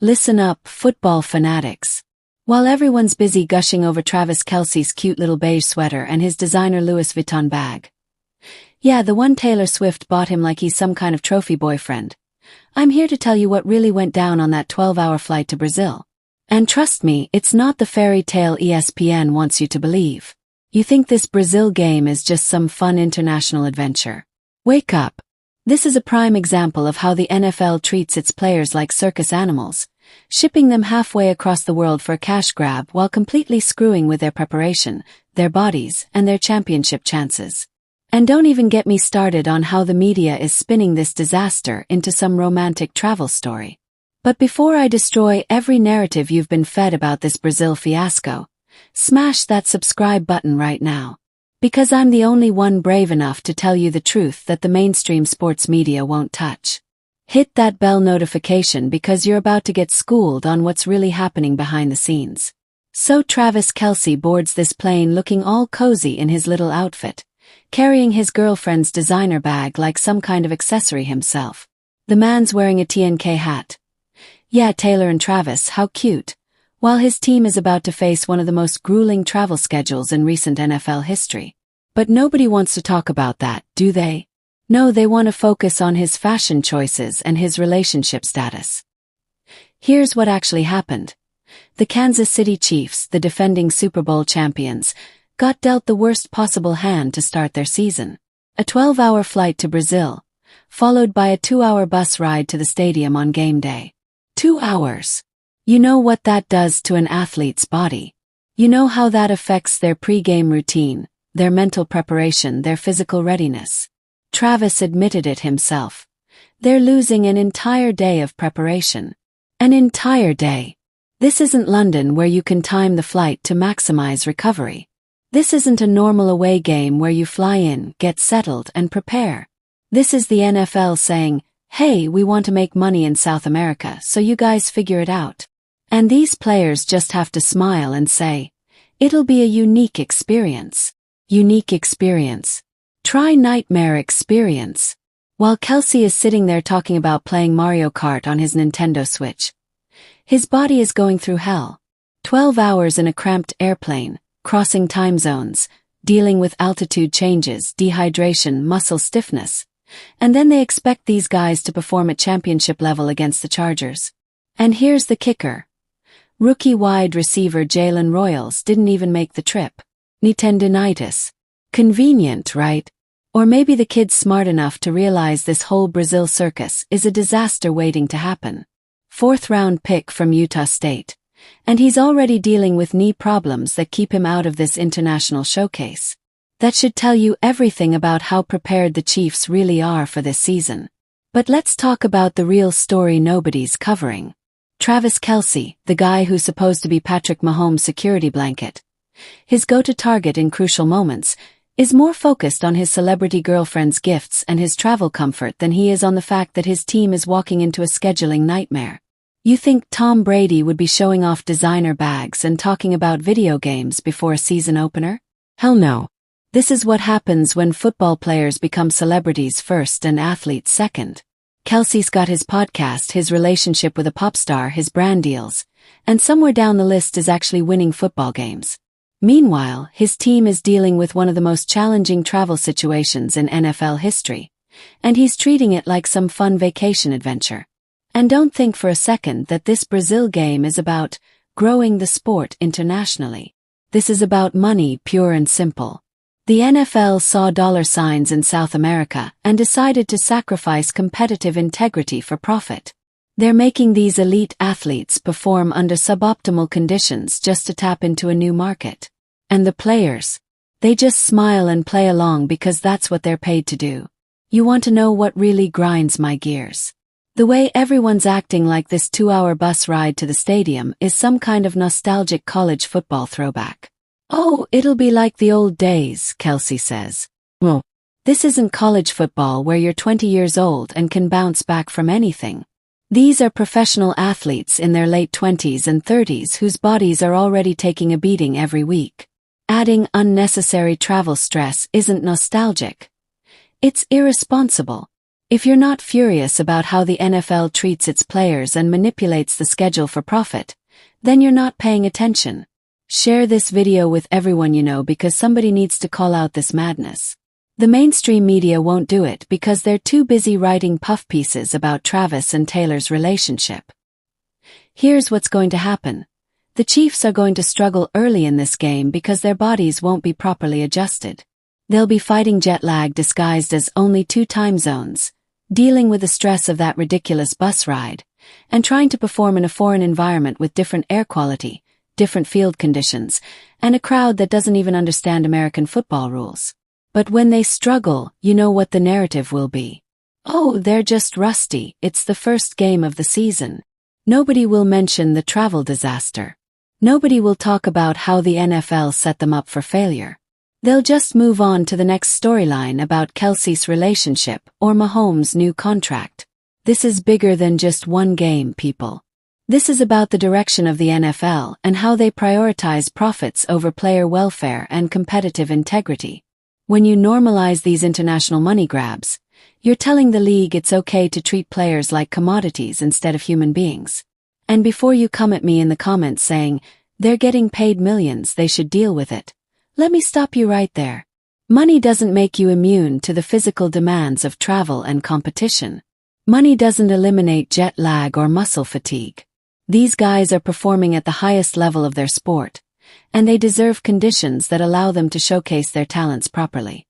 Listen up, football fanatics. While everyone's busy gushing over Travis Kelce's cute little beige sweater and his designer Louis Vuitton bag. Yeah, the one Taylor Swift bought him like he's some kind of trophy boyfriend. I'm here to tell you what really went down on that 12-hour flight to Brazil. And trust me, it's not the fairy tale ESPN wants you to believe. You think this Brazil game is just some fun international adventure. Wake up. This is a prime example of how the NFL treats its players like circus animals, shipping them halfway across the world for a cash grab while completely screwing with their preparation, their bodies, and their championship chances. And don't even get me started on how the media is spinning this disaster into some romantic travel story. But before I destroy every narrative you've been fed about this Brazil fiasco, smash that subscribe button right now. Because I'm the only one brave enough to tell you the truth that the mainstream sports media won't touch. Hit that bell notification because you're about to get schooled on what's really happening behind the scenes. So Travis Kelce boards this plane looking all cozy in his little outfit, carrying his girlfriend's designer bag like some kind of accessory himself. The man's wearing a TNK hat. Yeah, Taylor and Travis, how cute. While his team is about to face one of the most grueling travel schedules in recent NFL history. But nobody wants to talk about that, do they? No, they want to focus on his fashion choices and his relationship status. Here's what actually happened. The Kansas City Chiefs, the defending Super Bowl champions, got dealt the worst possible hand to start their season. A 12-hour flight to Brazil, followed by a 2-hour bus ride to the stadium on game day. 2 hours. You know what that does to an athlete's body. You know how that affects their pre-game routine, their mental preparation, their physical readiness. Travis admitted it himself. They're losing an entire day of preparation. An entire day. This isn't London where you can time the flight to maximize recovery. This isn't a normal away game where you fly in, get settled, and prepare. This is the NFL saying, hey, we want to make money in South America, so you guys figure it out. And these players just have to smile and say, it'll be a unique experience. Unique experience. Try nightmare experience. While Kelce is sitting there talking about playing Mario Kart on his Nintendo Switch, his body is going through hell. 12 hours in a cramped airplane, crossing time zones, dealing with altitude changes, dehydration, muscle stiffness. And then they expect these guys to perform at championship level against the Chargers. And here's the kicker. Rookie wide receiver Jalen Royals didn't even make the trip. Knee tendinitis. Convenient, right? Or maybe the kid's smart enough to realize this whole Brazil circus is a disaster waiting to happen. 4th-round pick from Utah State. And he's already dealing with knee problems that keep him out of this international showcase. That should tell you everything about how prepared the Chiefs really are for this season. But let's talk about the real story nobody's covering. Travis Kelce, the guy who's supposed to be Patrick Mahomes' security blanket, his go-to target in crucial moments, is more focused on his celebrity girlfriend's gifts and his travel comfort than he is on the fact that his team is walking into a scheduling nightmare. You think Tom Brady would be showing off designer bags and talking about video games before a season opener? Hell no. This is what happens when football players become celebrities first and athletes second. Kelce's got his podcast, his relationship with a pop star, his brand deals, and somewhere down the list is actually winning football games. Meanwhile, his team is dealing with one of the most challenging travel situations in NFL history, and he's treating it like some fun vacation adventure. And don't think for a second that this Brazil game is about growing the sport internationally. This is about money, pure and simple. The NFL saw dollar signs in South America and decided to sacrifice competitive integrity for profit. They're making these elite athletes perform under suboptimal conditions just to tap into a new market. And the players, they just smile and play along because that's what they're paid to do. You want to know what really grinds my gears? The way everyone's acting like this 2-hour bus ride to the stadium is some kind of nostalgic college football throwback. Oh, it'll be like the old days, Kelce says. Well, this isn't college football where you're 20 years old and can bounce back from anything. These are professional athletes in their late 20s and 30s whose bodies are already taking a beating every week. Adding unnecessary travel stress isn't nostalgic. It's irresponsible. If you're not furious about how the NFL treats its players and manipulates the schedule for profit, then you're not paying attention. Share this video with everyone you know because somebody needs to call out this madness. The mainstream media won't do it because they're too busy writing puff pieces about Travis and Taylor's relationship. Here's what's going to happen. The Chiefs are going to struggle early in this game because their bodies won't be properly adjusted. They'll be fighting jet lag disguised as only 2 time zones, dealing with the stress of that ridiculous bus ride, and trying to perform in a foreign environment with different air quality, different field conditions, and a crowd that doesn't even understand American football rules. But when they struggle, you know what the narrative will be. Oh, they're just rusty, it's the first game of the season. Nobody will mention the travel disaster. Nobody will talk about how the NFL set them up for failure. They'll just move on to the next storyline about Kelce's relationship or Mahomes' new contract. This is bigger than just one game, people. This is about the direction of the NFL and how they prioritize profits over player welfare and competitive integrity. When you normalize these international money grabs, you're telling the league it's okay to treat players like commodities instead of human beings. And before you come at me in the comments saying, they're getting paid millions, they should deal with it, let me stop you right there. Money doesn't make you immune to the physical demands of travel and competition. Money doesn't eliminate jet lag or muscle fatigue. These guys are performing at the highest level of their sport, and they deserve conditions that allow them to showcase their talents properly.